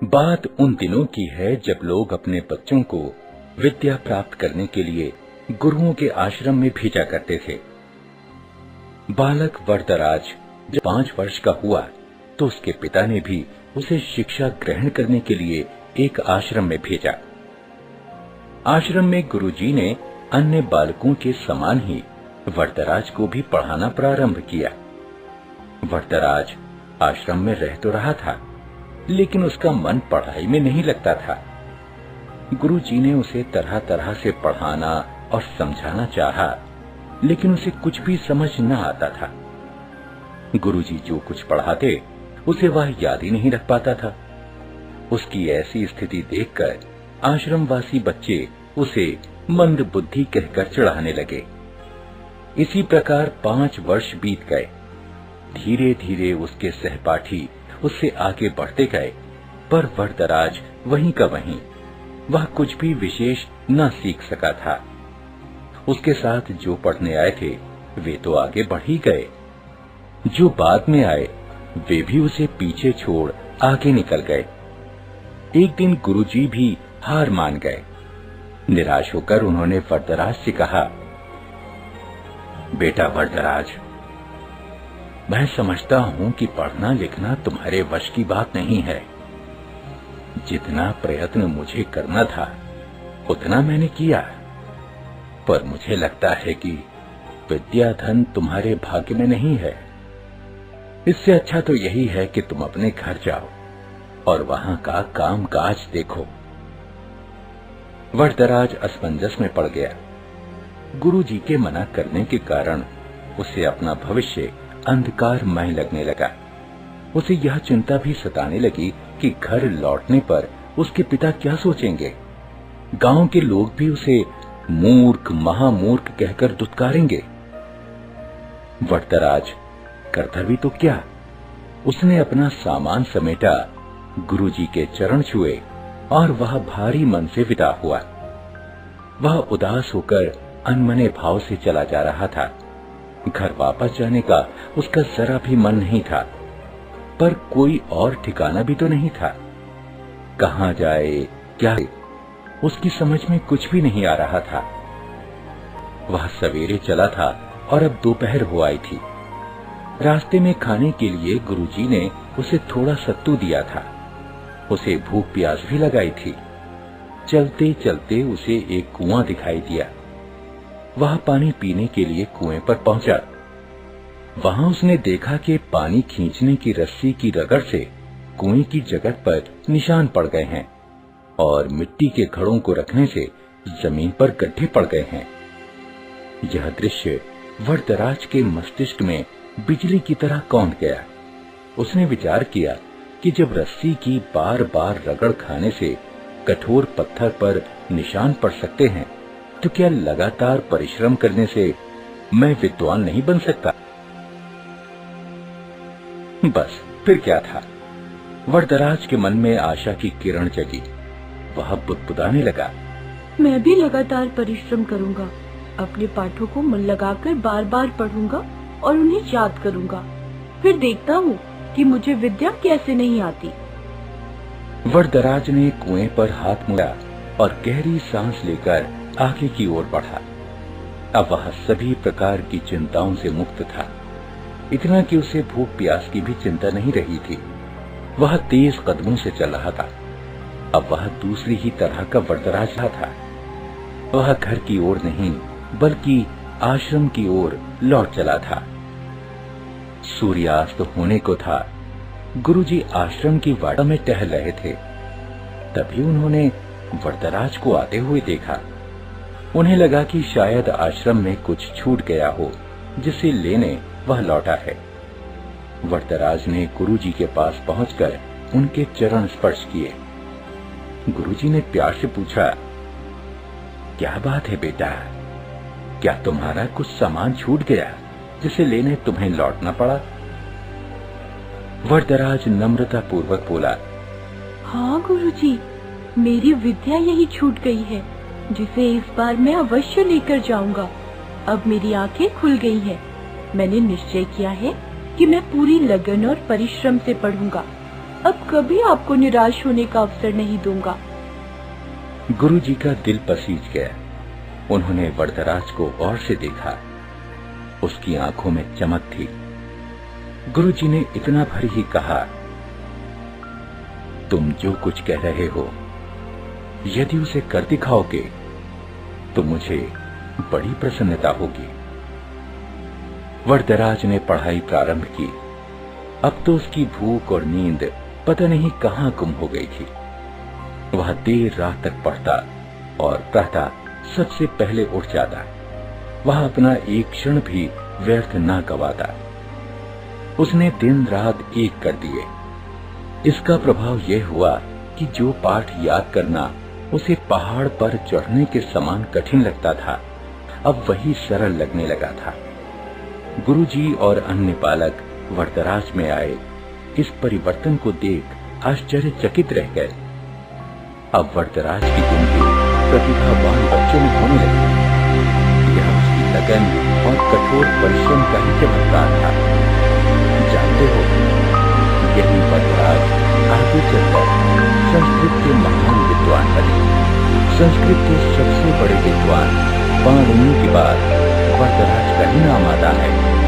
बात उन दिनों की है जब लोग अपने बच्चों को विद्या प्राप्त करने के लिए गुरुओं के आश्रम में भेजा करते थे। बालक वरदराज जब 5 वर्ष का हुआ तो उसके पिता ने भी उसे शिक्षा ग्रहण करने के लिए एक आश्रम में भेजा। आश्रम में गुरुजी ने अन्य बालकों के समान ही वरदराज को भी पढ़ाना प्रारंभ किया। वरदराज आश्रम में रह तो रहा था, लेकिन उसका मन पढ़ाई में नहीं लगता था। गुरुजी ने उसे तरह तरह से पढ़ाना और समझाना चाहा, लेकिन उसे कुछ भी समझ न आता था। गुरुजी जो कुछ पढ़ाते उसे वह याद ही नहीं रख पाता था। उसकी ऐसी स्थिति देखकर आश्रमवासी बच्चे उसे मंद बुद्धि कहकर चिढ़ाने लगे। इसी प्रकार 5 वर्ष बीत गए। धीरे धीरे उसके सहपाठी उससे आगे बढ़ते गए, पर वरदराज वहीं का वहीं, वह कुछ भी विशेष न सीख सका था। उसके साथ जो पढ़ने आए थे वे तो आगे बढ़ ही गए, जो बाद में आए वे भी उसे पीछे छोड़ आगे निकल गए। एक दिन गुरुजी भी हार मान गए। निराश होकर उन्होंने वरदराज से कहा, बेटा वरदराज, मैं समझता हूं कि पढ़ना लिखना तुम्हारे वश की बात नहीं है। जितना प्रयत्न मुझे करना था उतना मैंने किया, पर मुझे लगता है कि विद्या धन तुम्हारे भाग्य में नहीं है। इससे अच्छा तो यही है कि तुम अपने घर जाओ और वहां का काम काज देखो। वरदराज असमंजस में पड़ गया। गुरुजी के मना करने के कारण उसे अपना भविष्य अंधकारमय लगने लगा। उसे यह चिंता भी सताने लगी कि घर लौटने पर उसके पिता क्या सोचेंगे। गांव के लोग भी उसे मूर्ख महामूर्ख कहकर दुत्कारेंगे। वरदराज करता भी तो क्या, उसने अपना सामान समेटा, गुरुजी के चरण छुए और वह भारी मन से विदा हुआ। वह उदास होकर अनमने भाव से चला जा रहा था। घर वापस जाने का उसका जरा भी मन नहीं था, पर कोई और ठिकाना भी तो नहीं था। कहां जाए क्या, उसकी समझ में कुछ भी नहीं आ रहा था। वह सवेरे चला था और अब दोपहर हो आई थी। रास्ते में खाने के लिए गुरुजी ने उसे थोड़ा सत्तू दिया था। उसे भूख प्यास भी लगाई थी। चलते चलते उसे एक कुआं दिखाई दिया। वह पानी पीने के लिए कुएं पर पहुंचा। वहां उसने देखा कि पानी खींचने की रस्सी की रगड़ से कुएं की जगह पर निशान पड़ गए हैं और मिट्टी के घड़ों को रखने से जमीन पर गड्ढे पड़ गए हैं। यह दृश्य वरदराज के मस्तिष्क में बिजली की तरह कौंध गया। उसने विचार किया कि जब रस्सी की बार बार रगड़ खाने से कठोर पत्थर पर निशान पड़ सकते हैं, तो क्या लगातार परिश्रम करने से मैं विद्वान नहीं बन सकता? बस फिर क्या था, वरदराज के मन में आशा की किरण जगी। वह बुदबुदाने लगा, मैं भी लगातार परिश्रम करूंगा, अपने पाठों को मन लगाकर बार बार पढ़ूंगा और उन्हें याद करूंगा। फिर देखता हूँ कि मुझे विद्या कैसे नहीं आती। वरदराज ने कुएं पर हाथ मुड़ा और गहरी सांस लेकर आगे की ओर बढ़ा। अब वह सभी प्रकार की चिंताओं से मुक्त था, इतना कि उसे भूख प्यास की भी चिंता नहीं रही थी। वह तेज कदमों से चल रहा था। अब वह दूसरी ही तरह का वरदराज था। वह घर की ओर नहीं बल्कि आश्रम की ओर लौट चला था। सूर्यास्त होने को था। गुरुजी आश्रम की वाड़ा में टहल रहे थे। तभी उन्होंने वरदराज को आते हुए देखा। उन्हें लगा कि शायद आश्रम में कुछ छूट गया हो, जिसे लेने वह लौटा है। वरदराज ने गुरुजी के पास पहुंचकर उनके चरण स्पर्श किए। गुरुजी ने प्यार से पूछा, क्या बात है बेटा, क्या तुम्हारा कुछ सामान छूट गया जिसे लेने तुम्हें लौटना पड़ा? वरदराज नम्रता पूर्वक बोला, हाँ गुरुजी, मेरी विद्या यही छूट गई है, जिसे इस बार मैं अवश्य लेकर जाऊंगा। अब मेरी आंखें खुल गई हैं। मैंने निश्चय किया है कि मैं पूरी लगन और परिश्रम से पढ़ूंगा। अब कभी आपको निराश होने का अवसर नहीं दूंगा। गुरुजी का दिल पसीज गया। उन्होंने वरदराज को गौर से देखा। उसकी आंखों में चमक थी। गुरुजी ने इतना भर ही कहा, तुम जो कुछ कह रहे हो, यदि उसे कर दिखाओगे तो मुझे बड़ी प्रसन्नता होगी। वरदराज ने पढ़ाई प्रारंभ की। अब तो उसकी भूख और नींद पता नहीं कहां गुम हो गई थी। वह देर रात तक पढ़ता और प्रातः सबसे पहले उठ जाता। वह अपना एक क्षण भी व्यर्थ न गवाता। उसने दिन रात एक कर दिए। इसका प्रभाव यह हुआ कि जो पाठ याद करना उसे पहाड़ पर चढ़ने के समान कठिन लगता था, अब वही सरल लगने लगा था। गुरुजी और अन्य बालक वरदराज में आए इस परिवर्तन को देख आश्चर्यचकित रह गए। अब वरदराज की गिनती प्रतिभावान बच्चों में होने लगी। यह उसकी लगन और कठोर परिश्रम का ही चमत्कार था। जानते हो, यही वरदराज आगे चलकर संस्कृत के महान विद्वान बने। संस्कृत के सबसे बड़े विद्वान पाणिनि के बाद वरदराज का ही नाम आता है।